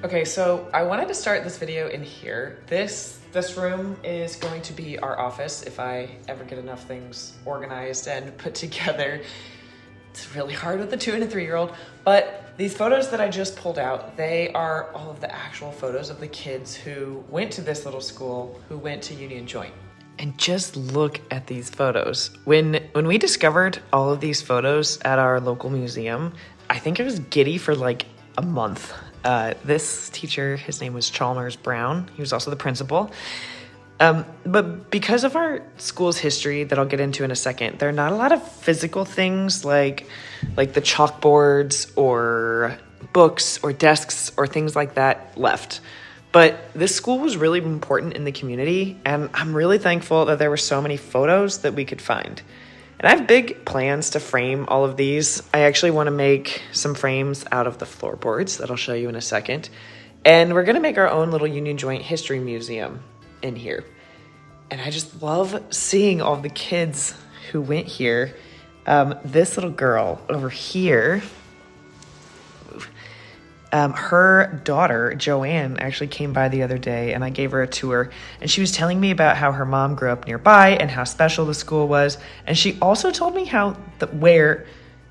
Okay, so I wanted to start this video in here. This room is going to be our office if I ever get enough things organized and put together. It's really hard with a 2 and a 3-year-old, but these photos that I just pulled out, they are all of the actual photos of the kids who went to this little school, who went to Union Joint. And just look at these photos. When we discovered all of these photos at our local museum, I think I was giddy for like a month. This teacher, his name was Chalmers Brown. He was also the principal. But because of our school's history that I'll get into in a second, there are not a lot of physical things like the chalkboards or books or desks or things like that left. But this school was really important in the community, and I'm really thankful that there were so many photos that we could find. And I have big plans to frame all of these. I actually want to make some frames out of the floorboards that I'll show you in a second. And we're going to make our own little Union Joint history museum in here. And I just love seeing all the kids who went here. This little girl over here, her daughter, Joanne, actually came by the other day and I gave her a tour, and she was telling me about how her mom grew up nearby and how special the school was. And she also told me where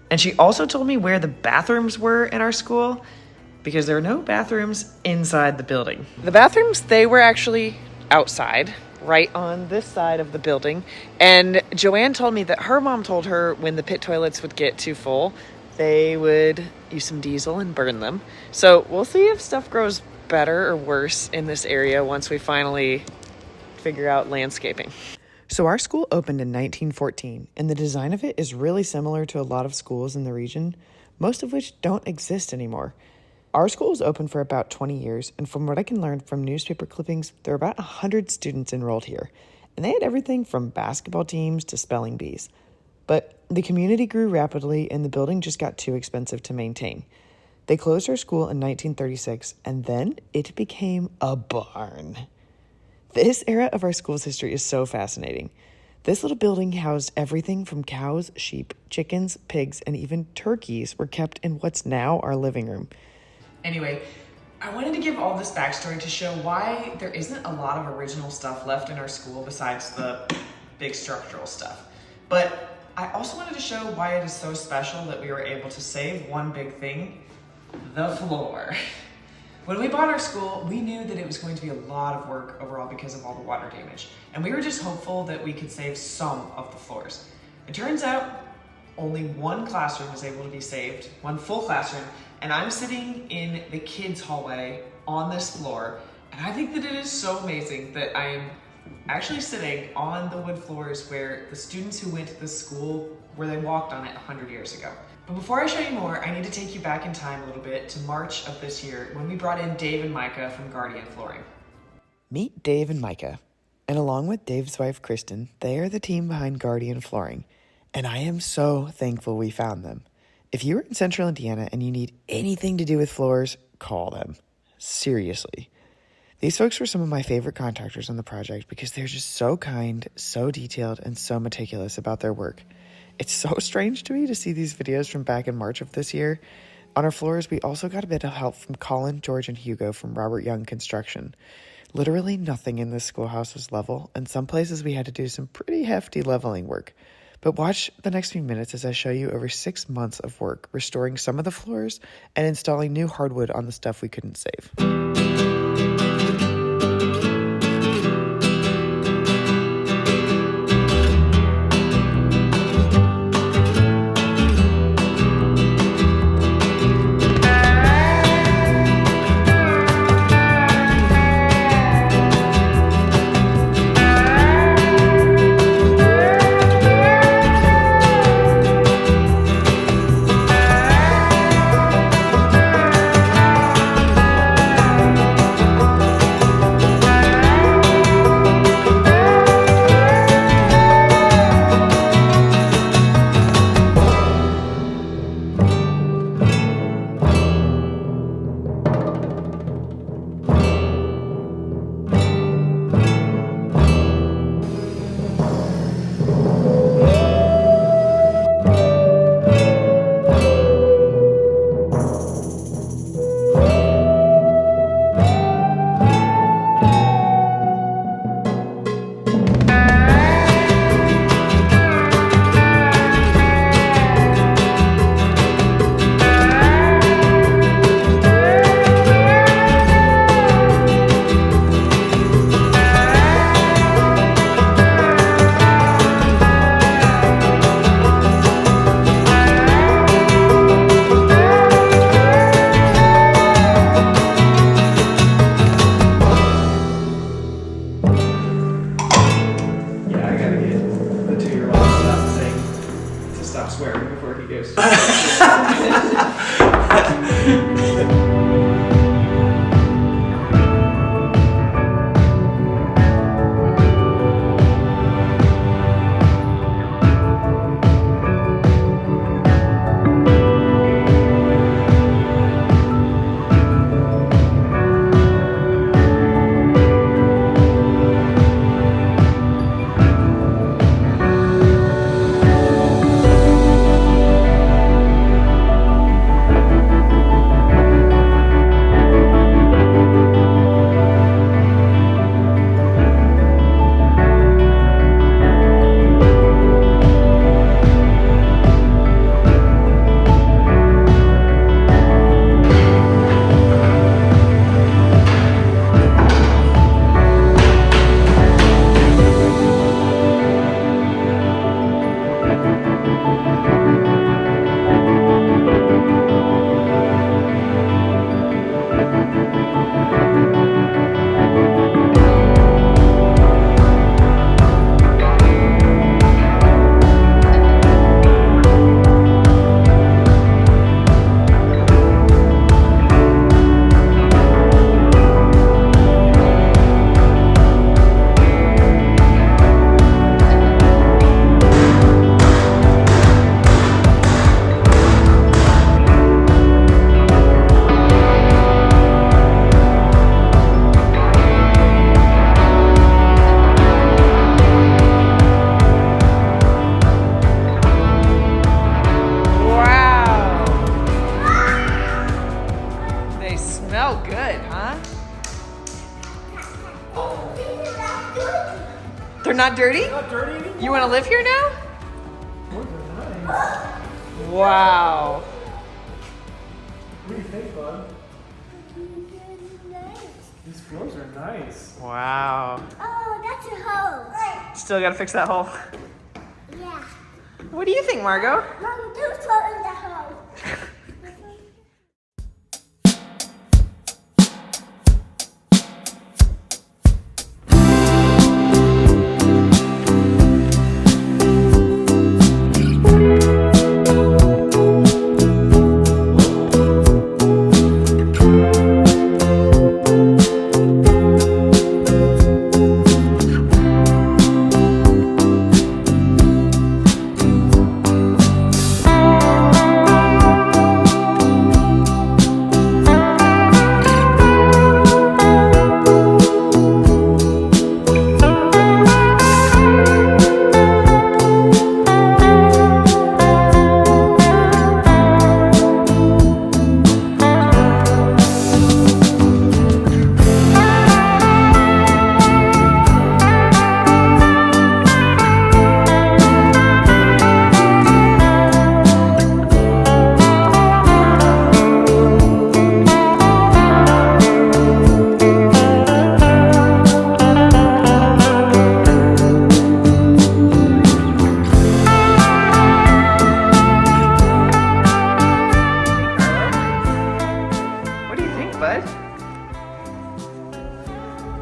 the bathrooms were in our school, because there are no bathrooms inside the building. The bathrooms, they were actually outside, right on this side of the building. And Joanne told me that her mom told her when the pit toilets would get too full, they would use some diesel and burn them. So we'll see if stuff grows better or worse in this area once we finally figure out landscaping. So our school opened in 1914, and the design of it is really similar to a lot of schools in the region, most of which don't exist anymore. Our school was open for about 20 years, and from what I can learn from newspaper clippings, there are about 100 students enrolled here, and they had everything from basketball teams to spelling bees. But the community grew rapidly, and the building just got too expensive to maintain. They closed our school in 1936, and then it became a barn. This era of our school's history is so fascinating. This little building housed everything from cows, sheep, chickens, pigs, and even turkeys were kept in what's now our living room. Anyway, I wanted to give all this backstory to show why there isn't a lot of original stuff left in our school besides the big structural stuff. But I also wanted to show why it is so special that we were able to save one big thing, the floor. When we bought our school, we knew that it was going to be a lot of work overall because of all the water damage. And we were just hopeful that we could save some of the floors. It turns out only one classroom was able to be saved, one full classroom, and I'm sitting in the kids' hallway on this floor. And I think that it is so amazing that I am actually sitting on the wood floors where the students who went to this school, where they walked on it 100 years ago. But before I show you more, I need to take you back in time a little bit to March of this year when we brought in Dave and Micah from Guardian Flooring. Meet Dave and Micah. And along with Dave's wife, Kristen, they are the team behind Guardian Flooring. And I am so thankful we found them. If you're in Central Indiana and you need anything to do with floors, call them. Seriously. These folks were some of my favorite contractors on the project because they're just so kind, so detailed, and so meticulous about their work. It's so strange to me to see these videos from back in March of this year. On our floors, we also got a bit of help from Colin, George, and Hugo from Robert Young Construction. Literally nothing in this schoolhouse was level, and some places we had to do some pretty hefty leveling work. But watch the next few minutes as I show you over 6 months of work restoring some of the floors and installing new hardwood on the stuff we couldn't save. Huh? They're not dirty? They're not dirty anymore. You want to live here now? Oh, they're nice. Wow. What do you think, bud? These floors are nice. Wow. Oh, that's a hose. Still got to fix that hole. Yeah. What do you think, Margot? Mom, don't throw in the hose.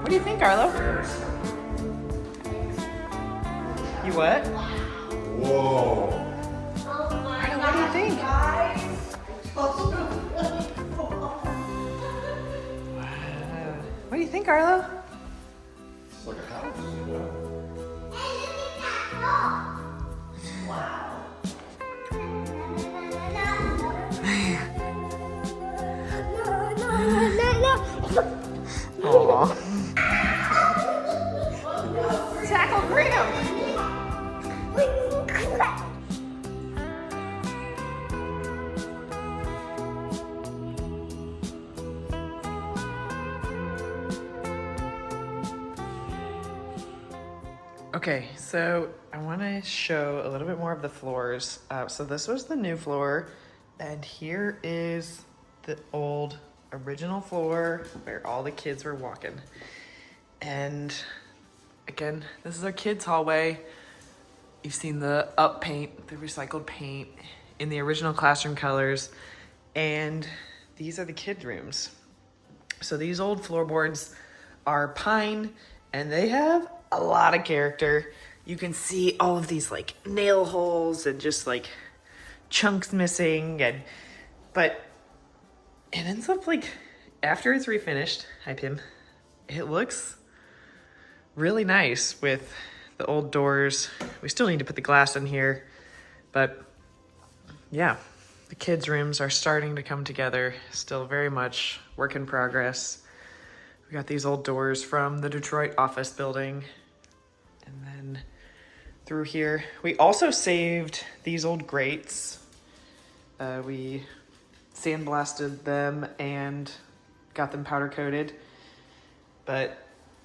What do you think, Arlo? You what? Whoa. Arlo, what do you think? Wow. What do you think, Arlo? It's like a house. Aww. Tackle Graham. Okay, so I want to show a little bit more of the floors. So this was the new floor, and here is the old original floor where all the kids were walking. And again, this is our kids' hallway. You've seen the up paint, the recycled paint in the original classroom colors. And these are the kids' rooms. So these old floorboards are pine, and they have a lot of character. You can see all of these like nail holes and just like chunks missing, but it ends up like, after it's refinished, hi Pim, it looks really nice with the old doors. We still need to put the glass in here, but yeah, the kids' rooms are starting to come together. Still very much work in progress. We got these old doors from the Detroit office building. And then through here, we also saved these old grates. We sandblasted them and got them powder coated. But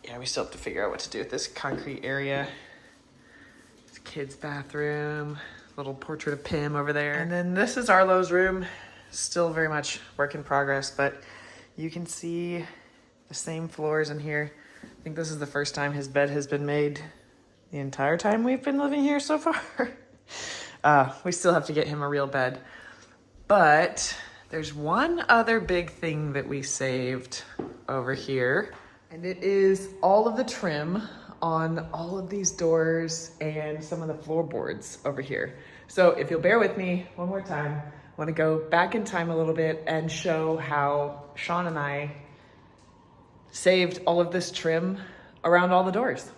yeah, we still have to figure out what to do with this concrete area. It's kids' bathroom, little portrait of Pim over there. And then this is Arlo's room. Still very much work in progress, but you can see the same floors in here. I think this is the first time his bed has been made the entire time we've been living here so far. We still have to get him a real bed. But there's one other big thing that we saved over here, and it is all of the trim on all of these doors and some of the floorboards over here. So if you'll bear with me one more time, I want to go back in time a little bit and show how Sean and I saved all of this trim around all the doors.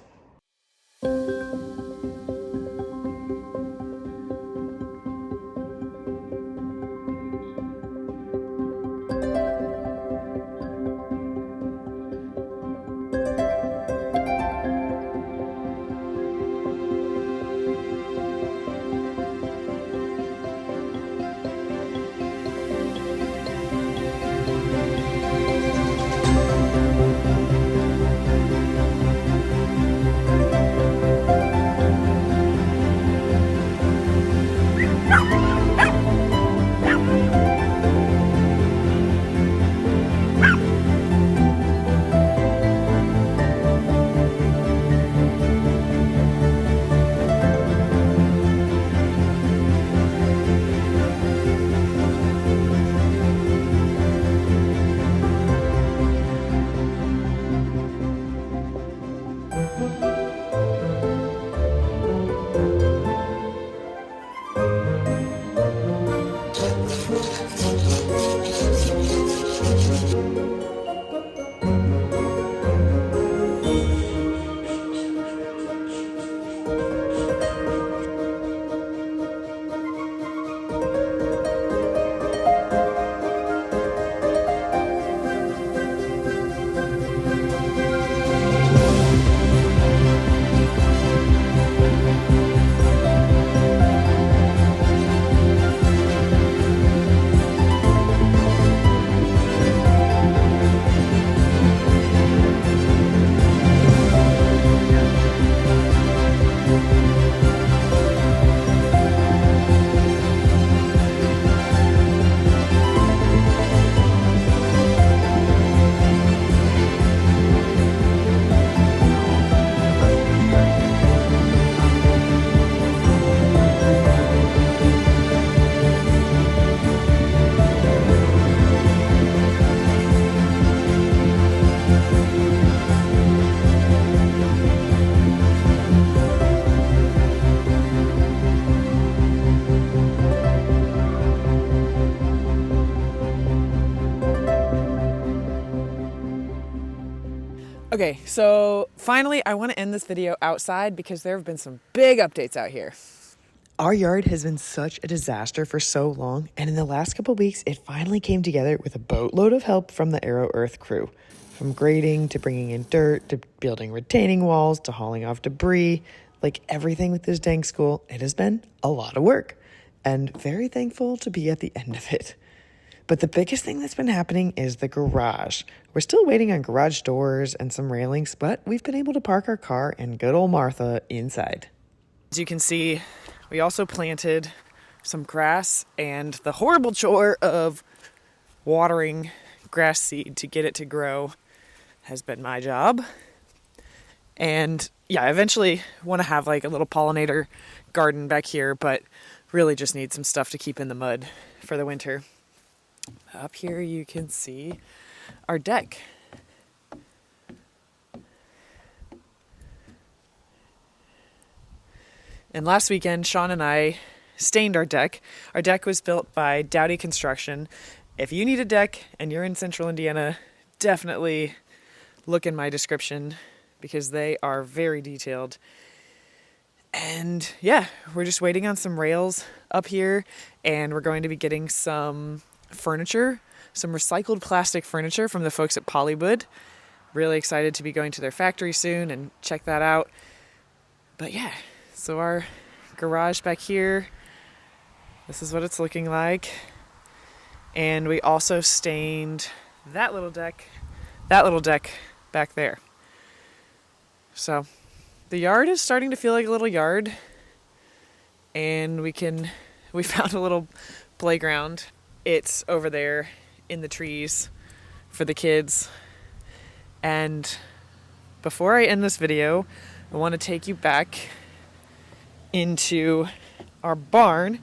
Okay, so finally I want to end this video outside because there have been some big updates out here. Our yard has been such a disaster for so long, and in the last couple weeks, it finally came together with a boatload of help from the Arrow Earth crew. From grading to bringing in dirt to building retaining walls to hauling off debris, like everything with this dang school, it has been a lot of work, and very thankful to be at the end of it. But the biggest thing that's been happening is the garage. We're still waiting on garage doors and some railings, but we've been able to park our car and good old Martha inside. As you can see, we also planted some grass, and the horrible chore of watering grass seed to get it to grow has been my job. And yeah, I eventually want to have like a little pollinator garden back here, but really just need some stuff to keep in the mud for the winter. Up here you can see our deck. And last weekend, Sean and I stained our deck. Our deck was built by Dowdy Construction. If you need a deck and you're in central Indiana, definitely look in my description because they are very detailed. And yeah, we're just waiting on some rails up here, and we're going to be getting some furniture, some recycled plastic furniture from the folks at Polywood. Really excited to be going to their factory soon and check that out. But yeah, so our garage back here, this is what it's looking like. And we also stained that little deck back there. So the yard is starting to feel like a little yard, and we found a little playground. It's over there in the trees for the kids. And before I end this video, I want to take you back into our barn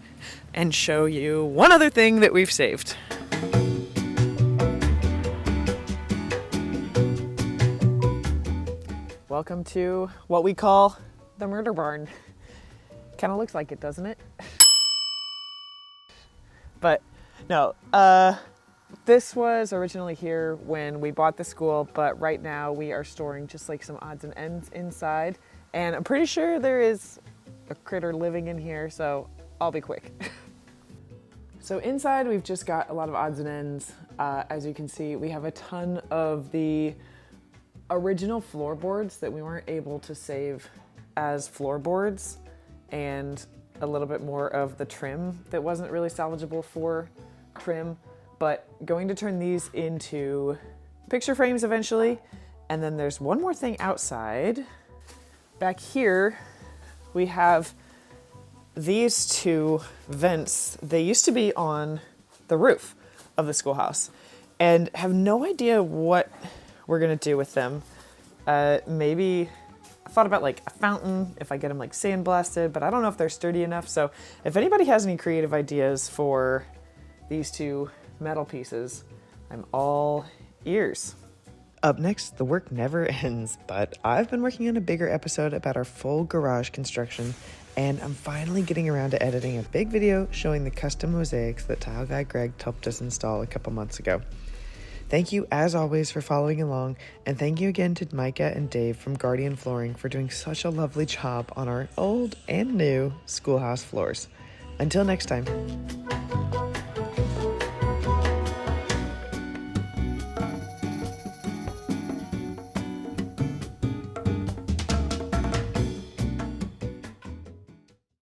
and show you one other thing that we've saved. Welcome to what we call the murder barn. Kind of looks like it, doesn't it? But no, this was originally here when we bought the school, but right now we are storing just like some odds and ends inside. And I'm pretty sure there is a critter living in here, so I'll be quick. So inside we've just got a lot of odds and ends. As you can see, we have a ton of the original floorboards that we weren't able to save as floorboards, and a little bit more of the trim that wasn't really salvageable for trim, but going to turn these into picture frames eventually. And then there's one more thing outside. Back here, we have these two vents. They used to be on the roof of the schoolhouse, and have no idea what we're gonna do with them. Maybe I thought about like a fountain if I get them like sandblasted, but I don't know if they're sturdy enough. So if anybody has any creative ideas for these two metal pieces, I'm all ears. Up next, the work never ends, but I've been working on a bigger episode about our full garage construction, and I'm finally getting around to editing a big video showing the custom mosaics that tile guy Greg helped us install a couple months ago. Thank you, as always, for following along, and thank you again to Micah and Dave from Guardian Flooring for doing such a lovely job on our old and new schoolhouse floors. Until next time.